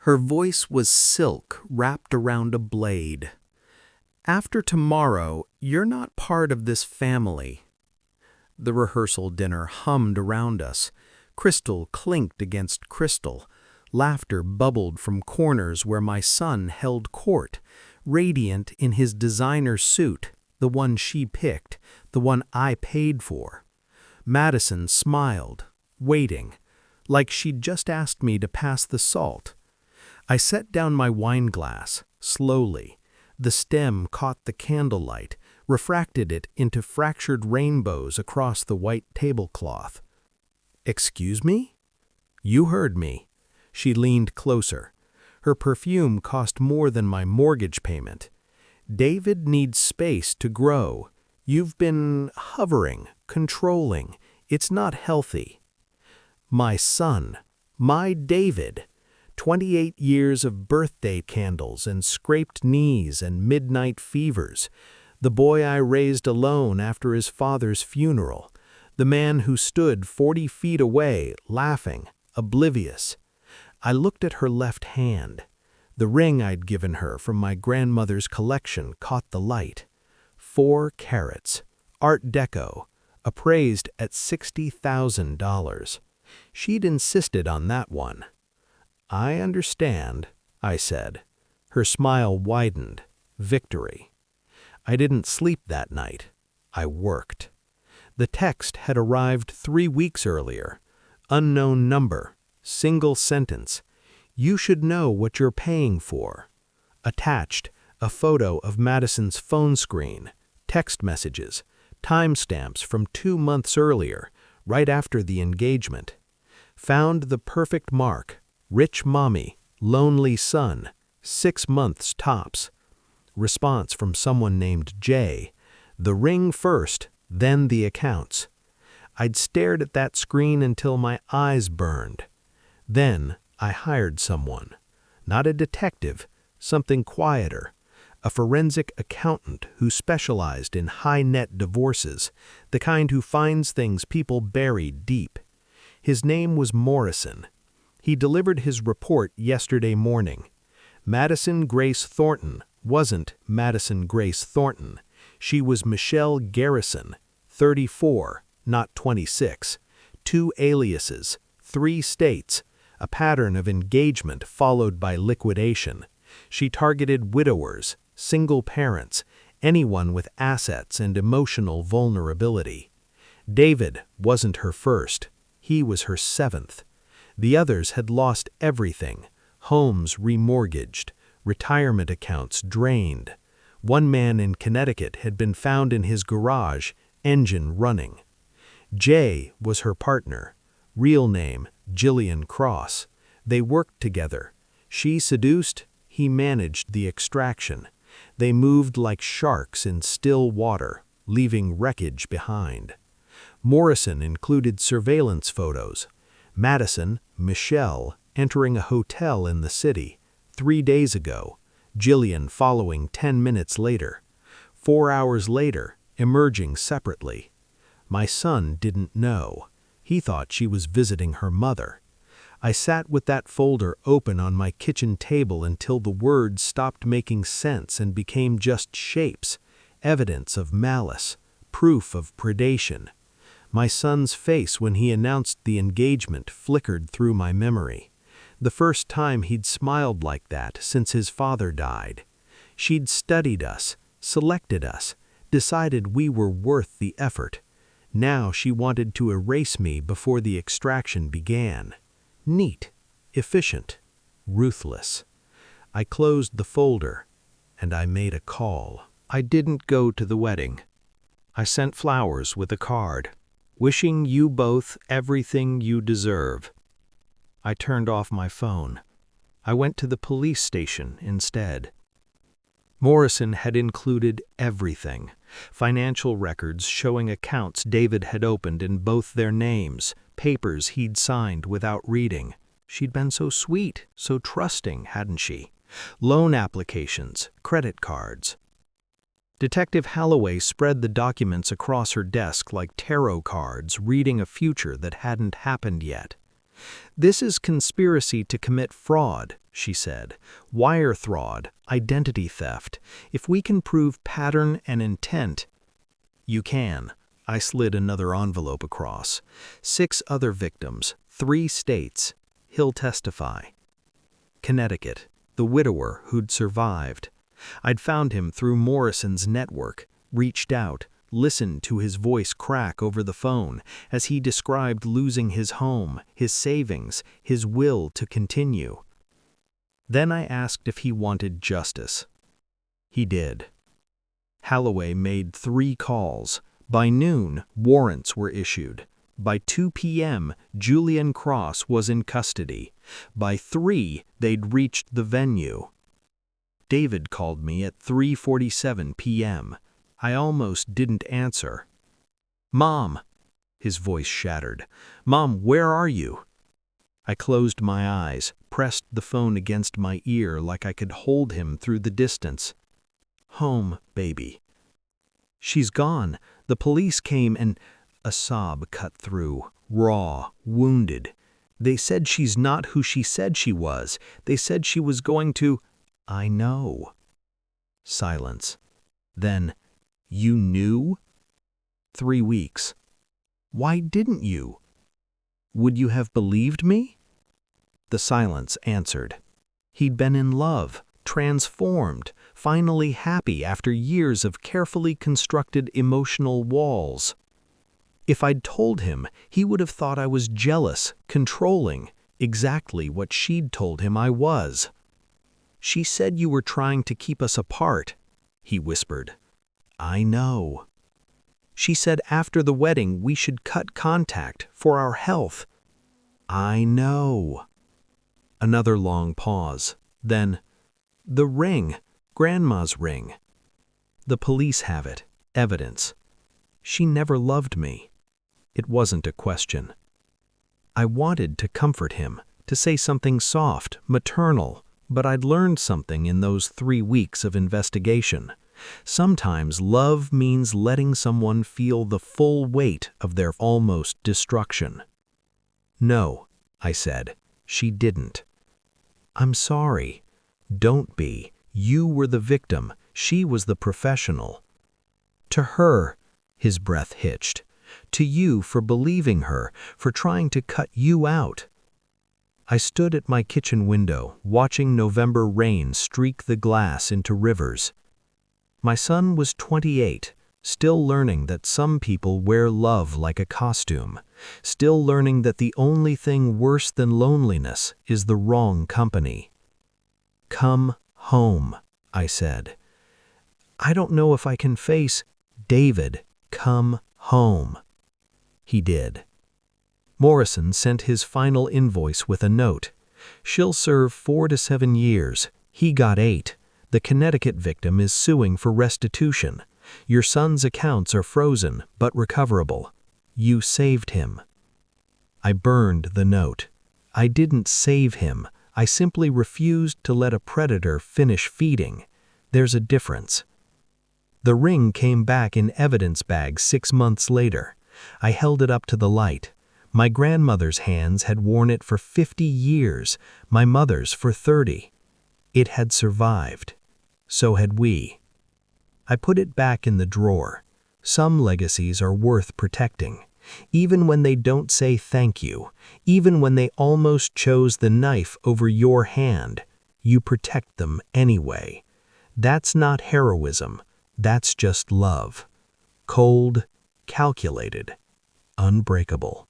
Her voice was silk wrapped around a blade. "After tomorrow, you're not part of this family." The rehearsal dinner hummed around us. Crystal clinked against crystal. Laughter bubbled from corners where my son held court, radiant in his designer suit, the one she picked, the one I paid for. Madison smiled, waiting, like she'd just asked me to pass the salt. I set down my wine glass, slowly. The stem caught the candlelight, refracted it into fractured rainbows across the white tablecloth. "Excuse me?" "You heard me." She leaned closer. Her perfume cost more than my mortgage payment. "David needs space to grow. You've been hovering, controlling. It's not healthy." My son, my David. 28 years of birthday candles and scraped knees and midnight fevers. The boy I raised alone after his father's funeral. The man who stood 40 feet away, laughing, oblivious. I looked at her left hand. The ring I'd given her from my grandmother's collection caught the light. 4 carats, Art Deco, appraised at $60,000. She'd insisted on that one. "I understand," I said. Her smile widened. Victory. I didn't sleep that night. I worked. The text had arrived 3 weeks earlier. Unknown number. Single sentence. "You should know what you're paying for." Attached, a photo of Madison's phone screen, text messages, timestamps from 2 months earlier, right after the engagement. Found the perfect mark. Rich mommy, lonely son, 6 months tops. Response from someone named Jay. The ring first, then the accounts. I'd stared at that screen until my eyes burned. Then I hired someone. Not a detective, something quieter. A forensic accountant who specialized in high-net divorces, the kind who finds things people buried deep. His name was Morrison. He delivered his report yesterday morning. Madison Grace Thornton wasn't Madison Grace Thornton. She was Michelle Garrison, 34, not 26. 2 aliases, 3 states, a pattern of engagement followed by liquidation. She targeted widowers, single parents, anyone with assets and emotional vulnerability. David wasn't her first. He was her 7th. The others had lost everything. Homes remortgaged, retirement accounts drained. One man in Connecticut had been found in his garage, engine running. Jay was her partner. Real name, Jillian Cross. They worked together. She seduced, he managed the extraction. They moved like sharks in still water, leaving wreckage behind. Morrison included surveillance photos. Madison, Michelle, entering a hotel in the city. 3 days ago. Jillian following 10 minutes later. 4 hours later, emerging separately. My son didn't know. He thought she was visiting her mother. I sat with that folder open on my kitchen table until the words stopped making sense and became just shapes, evidence of malice, proof of predation. My son's face when he announced the engagement flickered through my memory. The first time he'd smiled like that since his father died. She'd studied us, selected us, decided we were worth the effort. Now she wanted to erase me before the extraction began. Neat, efficient, ruthless. I closed the folder, and I made a call. I didn't go to the wedding. I sent flowers with a card, wishing you both everything you deserve. I turned off my phone. I went to the police station instead. Morrison had included everything. Financial records showing accounts David had opened in both their names, papers he'd signed without reading. She'd been so sweet, so trusting, hadn't she? Loan applications, credit cards. Detective Holloway spread the documents across her desk like tarot cards, reading a future that hadn't happened yet. "This is conspiracy to commit fraud," she said. Wire fraud, identity theft. If we can prove pattern and intent, you can. I slid another envelope across. 6 other victims, 3 states. He'll testify. Connecticut, the widower who'd survived. I'd found him through Morrison's network, reached out, listened to his voice crack over the phone as he described losing his home, his savings, his will to continue. Then I asked if he wanted justice. He did. Holloway made 3 calls. By noon, warrants were issued. By 2 p.m., Julian Cross was in custody. By 3, they'd reached the venue. David called me at 3:47 p.m. I almost didn't answer. "Mom," his voice shattered. "Mom, where are you?" I closed my eyes, pressed the phone against my ear like I could hold him through the distance. "Home, baby." "She's gone. The police came and—" A sob cut through, raw, wounded. "They said she's not who she said she was. They said she was going to—" "I know." Silence. Then, "You knew?" 3 weeks. "Why didn't you? Would you have believed me?" The silence answered. He'd been in love, transformed, finally happy after years of carefully constructed emotional walls. If I'd told him, he would have thought I was jealous, controlling, exactly what she'd told him I was. "She said you were trying to keep us apart," he whispered. "I know." "She said after the wedding we should cut contact for our health." "I know." Another long pause. Then, "The ring, Grandma's ring. The police have it, evidence. She never loved me." It wasn't a question. I wanted to comfort him, to say something soft, maternal, but I'd learned something in those 3 weeks of investigation. Sometimes love means letting someone feel the full weight of their almost destruction. "No," I said, "she didn't." "I'm sorry." "Don't be. You were the victim. She was the professional." "To her," his breath hitched. "To you for believing her, for trying to cut you out." I stood at my kitchen window, watching November rain streak the glass into rivers. My son was 28, still learning that some people wear love like a costume, still learning that the only thing worse than loneliness is the wrong company. "Come home," I said. "I don't know if I can face—" "David, come home." He did. Morrison sent his final invoice with a note. "She'll serve 4 to 7 years. He got 8. The Connecticut victim is suing for restitution. Your son's accounts are frozen, but recoverable. You saved him." I burned the note. I didn't save him. I simply refused to let a predator finish feeding. There's a difference. The ring came back in evidence bags 6 months later. I held it up to the light. My grandmother's hands had worn it for 50 years, my mother's for 30. It had survived. So had we. I put it back in the drawer. Some legacies are worth protecting. Even when they don't say thank you, even when they almost chose the knife over your hand, you protect them anyway. That's not heroism. That's just love. Cold, calculated, unbreakable.